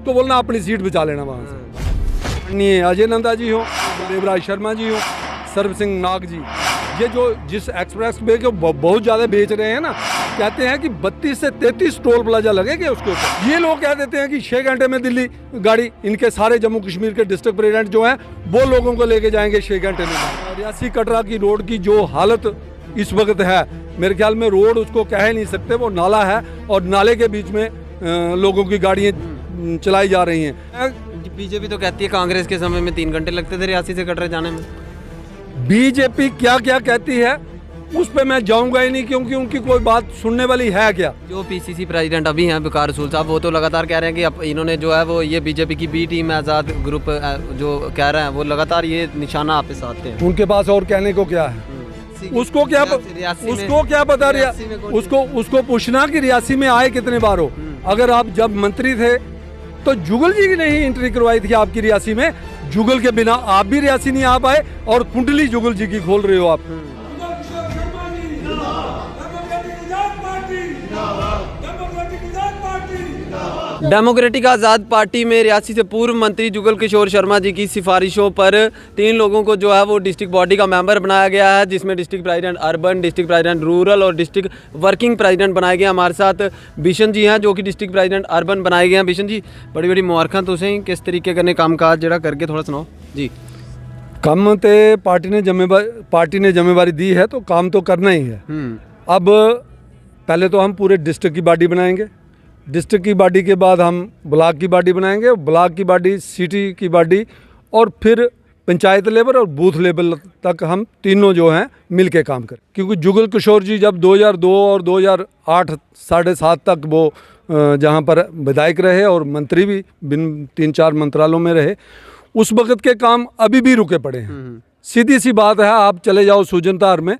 उसको बोलना अपनी सीट बचा लेना वहाँ से। नहीं, अजय नंदा जी हो, देवराज शर्मा जी हो, सर्व सिंह नाग जी, ये जो जिस एक्सप्रेस वे को बहुत ज़्यादा बेच रहे हैं ना, कहते हैं कि 32 से 33 टोल प्लाजा लगेंगे उसके ऊपर। ये लोग कह देते हैं कि 6 घंटे में दिल्ली गाड़ी, इनके सारे जम्मू कश्मीर के डिस्ट्रिक्ट प्रेसिडेंट जो हैं वो लोगों को लेके जाएंगे 6 घंटे में। रियासी कटरा की रोड की जो हालत इस वक्त है, मेरे ख्याल में रोड उसको कह ही नहीं सकते, वो नाला है और नाले के बीच में लोगों की गाड़ियाँ चलाई जा रही हैं। बीजेपी तो कहती है कांग्रेस के समय में 3 घंटे लगते थे रियासी से कटरा जाने में। बीजेपी क्या क्या कहती है उस पे मैं जाऊंगा ही नहीं, क्योंकि उनकी कोई बात सुनने वाली है क्या। जो पीसीसी प्रेसिडेंट अभी हैं वकार रसूल साहब, वो तो लगातार कह रहे हैं कि अब इन्होंने जो है वो ये बीजेपी की बी टीम आज़ाद ग्रुप जो कह रहे हैं वो लगातार ये निशाना आप पे साधते हैं। उनके पास और कहने को क्या है, उसको क्या पता, उसको पूछना कि रियासी में आए कितने बार हो। अगर आप जब मंत्री थे तो जुगल जी की नहीं एंट्री करवाई थी आपकी रियासी में, जुगल के बिना आप भी रियासी नहीं आ पाए और कुंडली जुगल जी की खोल रहे हो आप। डेमोक्रेटिक आज़ाद पार्टी में रियासी से पूर्व मंत्री जुगल किशोर शर्मा जी की सिफारिशों पर 3 लोगों को जो है वो डिस्ट्रिक्ट बॉडी का मेंबर बनाया गया है, जिसमें district president urban, district president rural और डिस्ट्रिक्ट वर्किंग प्रेसिडेंट बनाए गए। हमारे साथ बिशन जी हैं जो कि डिस्ट्रिक्ट प्रेसिडेंट अर्बन बनाए गए हैं। बिशन जी, बड़ी बड़ी मुबारकां तुसें, किस तरीके कन्नै कामकाज जेह्ड़ा करके थोड़ा सुनाओ जी। काम तो पार्टी ने जिम्मेवारी दी है तो काम तो करना ही है। अब पहले तो हम पूरे डिस्ट्रिक्ट की बॉडी बनाएंगे, डिस्ट्रिक्ट की बॉडी के बाद हम ब्लॉक की बॉडी बनाएंगे, ब्लॉक की बॉडी सिटी की बॉडी और फिर पंचायत लेवल और बूथ लेवल तक हम तीनों जो हैं मिल के काम करें। क्योंकि जुगल किशोर जी जब 2002 और 2008 7.5 तक वो जहाँ पर विधायक रहे और मंत्री भी 3-4 मंत्रालयों में रहे, उस वक्त के काम अभी भी रुके पड़े हैं। सीधी सी बात है, आप चले जाओ सुजनतार में,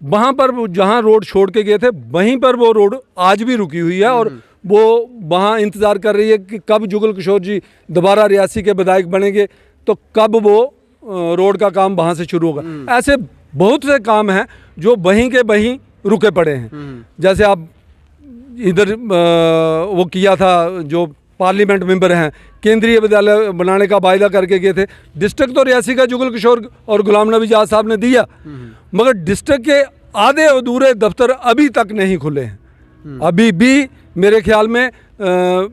वहाँ पर जहाँ रोड छोड़ के गए थे वहीं पर वो रोड आज भी रुकी हुई है और वो वहाँ इंतज़ार कर रही है कि कब जुगल किशोर जी दोबारा रियासी के विधायक बनेंगे तो कब वो रोड का काम वहाँ से शुरू होगा। ऐसे बहुत से काम हैं जो वहीं के वहीं रुके पड़े हैं। जैसे आप इधर वो किया था, जो पार्लियामेंट मेंबर हैं, केंद्रीय विद्यालय बनाने का वायदा करके गए थे। डिस्ट्रिक्ट तो रियासी का जुगल किशोर और गुलाम नबी आज़ाद साहब ने दिया, मगर डिस्ट्रिक्ट के आधे अधूरे दफ्तर अभी तक नहीं खुले हैं। अभी भी मेरे ख्याल में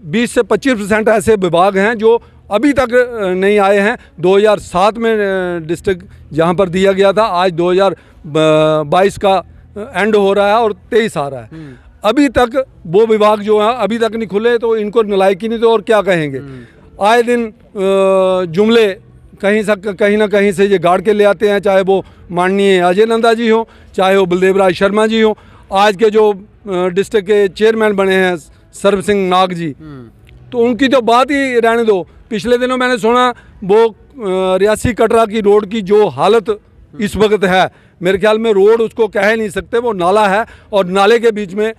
20 से 25% ऐसे विभाग हैं जो अभी तक नहीं आए हैं। 2007 में डिस्ट्रिक्ट जहाँ पर दिया गया था, आज 2022 का एंड हो रहा है और 23 आ रहा है, अभी तक वो विभाग जो है अभी तक नहीं खुले, तो इनको नलायकी नहीं तो और क्या कहेंगे। आए दिन जुमले कहीं ना कहीं से ये गाड़ के ले आते हैं, चाहे वो माननीय अजय नंदा जी हो, चाहे वो बलदेवराज शर्मा जी हो, आज के जो डिस्ट्रिक्ट के चेयरमैन बने हैं सर्व सिंह नाग जी, तो उनकी तो बात ही रहने दो। पिछले दिनों मैंने सुना वो रियासी कटरा की रोड की जो हालत इस वक्त है, मेरे ख्याल में रोड उसको कह ही नहीं सकते, वो नाला है और नाले के बीच में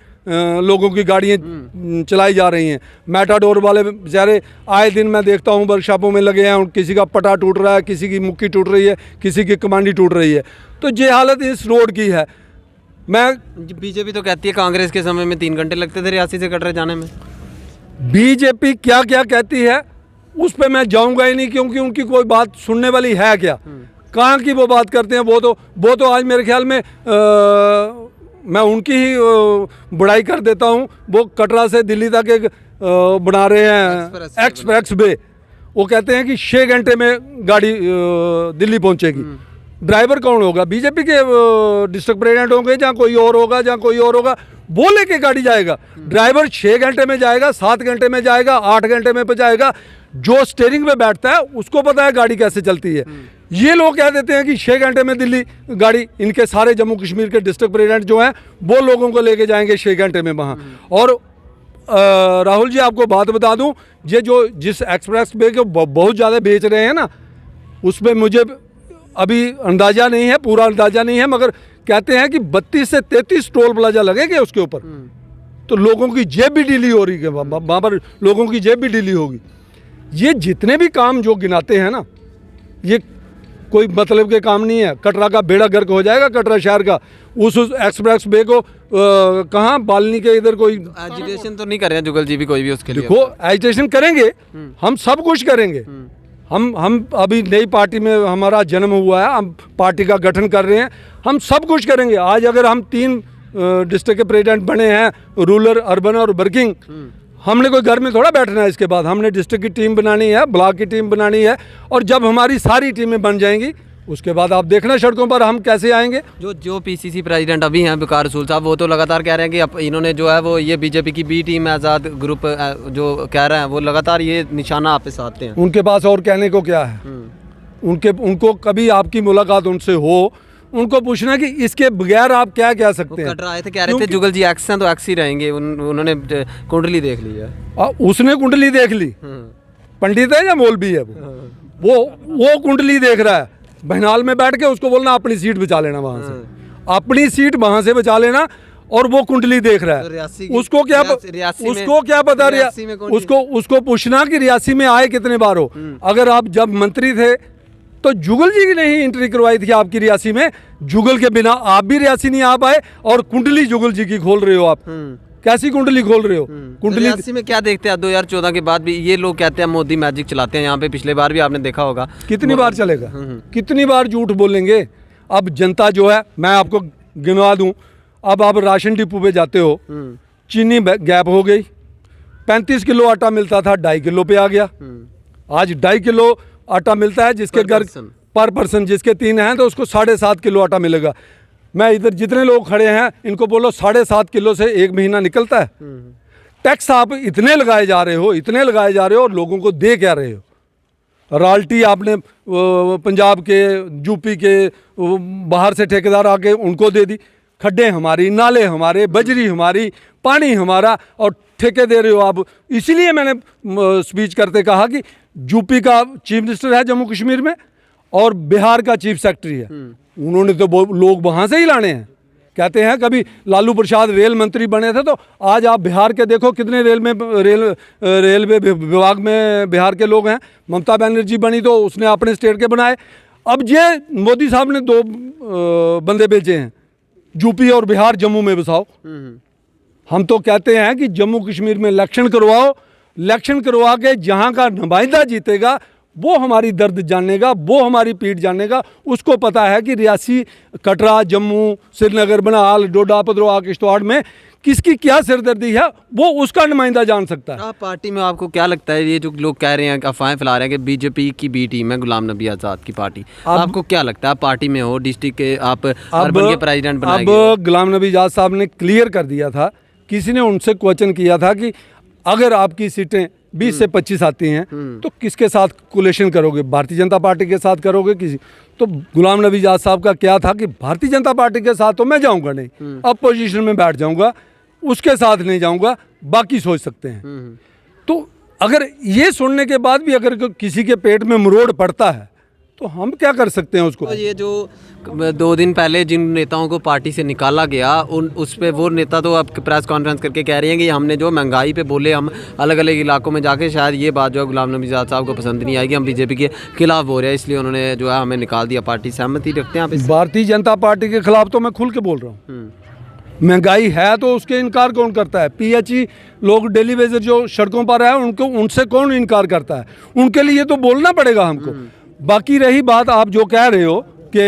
लोगों की गाड़ियाँ चलाई जा रही हैं। मैटाडोर वाले बेचारे आए दिन मैं देखता हूँ वर्कशॉपों में लगे हैं, किसी का पटा टूट रहा है, किसी की मुक्की टूट रही है, किसी की कमांडी टूट रही है। तो ये हालत इस रोड की है। बीजेपी तो कहती है कांग्रेस के समय में 3 घंटे लगते थे रियासी से कटरा जाने में। बीजेपी क्या क्या कहती है उस पे मैं जाऊंगा ही नहीं, क्योंकि उनकी कोई बात सुनने वाली है क्या। कहाँ की वो बात करते हैं, वो तो आज मेरे ख्याल में मैं उनकी ही बुराई कर देता हूँ। वो कटरा से दिल्ली तक एक बना रहे हैं एक्सप्रेस वे, वो कहते हैं कि 6 घंटे में गाड़ी दिल्ली पहुँचेगी। ड्राइवर कौन होगा? बीजेपी के डिस्ट्रिक्ट प्रेसिडेंट होंगे, जहाँ कोई और होगा, वो लेके गाड़ी जाएगा। ड्राइवर 6 घंटे में जाएगा, 7 घंटे में जाएगा, 8 घंटे में पहुँचाएगा। जो स्टीयरिंग में बैठता है उसको पता है गाड़ी कैसे चलती है। ये लोग कह देते हैं कि 6 घंटे में दिल्ली गाड़ी, इनके सारे जम्मू कश्मीर के डिस्ट्रिक्ट प्रेसिडेंट जो हैं वो लोगों को लेके जाएंगे 6 घंटे में वहाँ। और राहुल जी, आपको बात बता दूं, ये जो जिस एक्सप्रेस वे को बहुत ज़्यादा बेच रहे हैं ना, उसमें मुझे अभी अंदाज़ा नहीं है, पूरा अंदाज़ा नहीं है, मगर कहते हैं कि 32 से 33 टोल प्लाजा लगेंगे उसके ऊपर। तो लोगों की जेब भी ढीली हो रही है, वहाँ पर लोगों की जेब भी ढीली होगी। ये जितने भी काम जो गिनाते हैं ना, ये कोई मतलब के काम नहीं है। कटरा का बेड़ा गर्क हो जाएगा, कटरा शहर का। उस एक्सप्रेस वे को कहाँ बालनी के इधर कोई एजुटेशन तो नहीं कर रहे हैं जुगल जी भी कोई भी उसके लिए। देखो एजिटेशन करेंगे, हम सब कुछ करेंगे। हम अभी नई पार्टी में हमारा जन्म हुआ है, हम पार्टी का गठन कर रहे हैं, हम सब कुछ करेंगे। आज अगर हम 3 डिस्ट्रिक्ट के प्रेसिडेंट बने हैं, रूरल, अर्बन और वर्किंग, हमने कोई घर में थोड़ा बैठना है। इसके बाद हमने डिस्ट्रिक्ट की टीम बनानी है, ब्लॉक की टीम बनानी है, और जब हमारी सारी टीमें बन जाएंगी उसके बाद आप देखना सड़कों पर हम कैसे आएंगे। जो पीसीसी प्रेसिडेंट अभी हैं वकार रसूल साहब, वो तो लगातार कह रहे हैं कि अब इन्होंने जो है वो ये बीजेपी की बी टीम आज़ाद ग्रुप जो कह रहे हैं वो लगातार ये निशाना आप पे साधते हैं। उनके पास और कहने को क्या है? उनको कभी आपकी मुलाकात उनसे हो, उनको पूछना कि इसके बगैर आप क्या कह सकते हैं। कटरा आए थे, कह रहे थे जुगल जी एक्स हैं तो एक्स ही रहेंगे। उन्होंने कुंडली देख ली है। उसने कुंडली देख ली, पंडित है या मौलवी है वो कुंडली देख रहा है। बहनाल में बैठ के उसको बोलना अपनी सीट बचा लेना, वहां से अपनी सीट वहां से बचा लेना, और वो कुंडली देख रहा है। उसको क्या पता उसको पूछना कि रियासी में आए कितने बार हो। अगर आप जब मंत्री थे तो जुगल जी की नहीं एंट्री करवाई थी आपकी रियासी में, जुगल के बिना आप भी रियासी नहीं आ पाए, और कुंडली जुगल जी की खोल रहे हो आप। कैसी कुंडली खोल रहे हो? कुंडली रियासी में क्या देखते हैं? 2014 के बाद भी ये लोग कहते हैं मोदी मैजिक चलाते हैं यहाँ पे, पिछले बार भी आपने देखा होगा। कितनी बार चलेगा? कितनी बार झूठ बोलेंगे? अब जनता जो है, मैं आपको गिनवा दूं, अब आप राशन डिपो पे जाते हो, चीनी गैप हो गई, 35 किलो आटा मिलता था 2.5 किलो पे आ गया। आज 2.5 किलो आटा मिलता है, जिसके घर पर पर्सन जिसके 3 हैं तो उसको 7.5 किलो आटा मिलेगा। मैं इधर जितने लोग खड़े हैं इनको बोलो 7.5 किलो से 1 महीना निकलता है? टैक्स आप इतने लगाए जा रहे हो, इतने लगाए जा रहे हो, और लोगों को दे क्या रहे हो? रॉयल्टी आपने पंजाब के, यूपी के, बाहर से ठेकेदार आके उनको दे दी। खड्डे हमारी, नाले हमारे, बजरी हमारी, पानी हमारा, और ठेके दे रहे हो आप। इसीलिए मैंने स्पीच करते कहा कि यूपी का चीफ मिनिस्टर है जम्मू कश्मीर में, और बिहार का चीफ सेक्रेटरी है। उन्होंने तो लोग वहाँ से ही लाने हैं। कहते हैं कभी लालू प्रसाद रेल मंत्री बने थे, तो आज आप बिहार के देखो कितने रेलवे विभाग में बिहार के लोग हैं। ममता बनर्जी बनी तो उसने अपने स्टेट के बनाए। अब ये मोदी साहब ने 2 बंदे भेजे हैं, यूपी और बिहार, जम्मू में बसाओ। हम तो कहते हैं कि जम्मू कश्मीर में इलेक्शन करवाओ, इलेक्शन करवा के जहाँ का नुमाइंदा जीतेगा वो हमारी दर्द जानेगा, वो हमारी पीठ जानेगा। उसको पता है कि रियासी, कटरा, जम्मू, श्रीनगर, बनाल, डोडा, पदरोआ, किश्तवाड़ में किसकी क्या सिरदर्दी है, वो उसका नुमाइंदा जान सकता है। आप पार्टी में आपको क्या लगता है, ये जो लोग कह रहे हैं, अफवाहें फैला रहे हैं कि बीजेपी की बी टीम है गुलाम नबी आज़ाद की पार्टी, आपको क्या लगता है? पार्टी में हो, डिस्ट्रिक्ट के आप अर्बन के प्रेसिडेंट बनाए गए। अब गुलाम नबी आज़ाद साहब ने क्लियर कर दिया था, किसी ने उनसे क्वेश्चन किया था कि अगर आपकी सीटें 20 से 25 आती हैं तो किसके साथ कोलेशन करोगे? भारतीय जनता पार्टी के साथ करोगे किसी? तो गुलाम नबी आज़ाद साहब का क्या था कि भारतीय जनता पार्टी के साथ तो मैं जाऊंगा नहीं, अपोजिशन में बैठ जाऊंगा, उसके साथ नहीं जाऊंगा, बाकी सोच सकते हैं। तो अगर ये सुनने के बाद भी अगर किसी के पेट में मरोड़ पड़ता है तो हम क्या कर सकते हैं उसको? तो ये जो 2 दिन पहले जिन नेताओं को पार्टी से निकाला गया, उस पे वो नेता तो अब प्रेस कॉन्फ्रेंस करके कह रहे हैं कि हमने जो महंगाई पे बोले, हम अलग अलग इलाकों में जाके, शायद ये बात जो है गुलाम नबी आज़ाद साहब को पसंद नहीं आएगी, हम बीजेपी के खिलाफ हो रहे हैं, इसलिए उन्होंने जो है हमें निकाल दिया पार्टी। सहमति रखते हैं आप इससे? भारतीय जनता पार्टी के खिलाफ तो मैं खुल के बोल रहा हूँ। महंगाई है तो उसके इनकार कौन करता है? PHE लोग डेली बेसिस जो सड़कों पर है उनसे कौन इनकार करता है? उनके लिए तो बोलना पड़ेगा हमको। बाकी रही बात आप जो कह रहे हो कि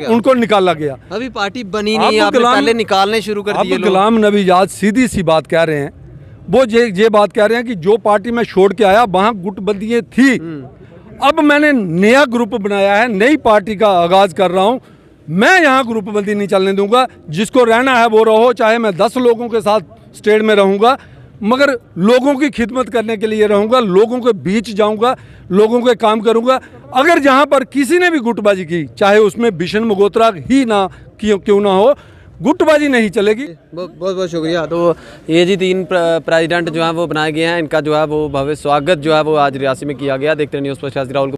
उनको निकाला गया, अभी पार्टी बनी नहीं, आपने पहले निकालने शुरू कर दिए लोग। गुलाम नबी आज़ाद सीधी सी बात कह रहे हैं, वो ये बात कह रहे हैं कि जो पार्टी में छोड़ के आया वहाँ गुटबंदियाँ थी, अब मैंने नया ग्रुप बनाया है, नई पार्टी का आगाज कर रहा हूँ, मैं यहाँ ग्रुपबंदी नहीं चलने दूंगा। जिसको रहना है वो रहो, चाहे मैं 10 लोगों के साथ स्टेट में रहूँगा, मगर लोगों की खिदमत करने के लिए रहूँगा, लोगों के बीच जाऊँगा, लोगों के काम करूँगा। अगर जहाँ पर किसी ने भी गुटबाजी की, चाहे उसमें बिशन मगोत्रा ही ना क्यों ना हो, गुटबाजी नहीं चलेगी। बहुत बहुत शुक्रिया। तो ये जी 3 प्रेसिडेंट जो हैं वो बनाए गए हैं, इनका जो है वो भव्य स्वागत जो है वो आज रियासी में किया गया। देखते हैं न्यूज़ पर राहुल।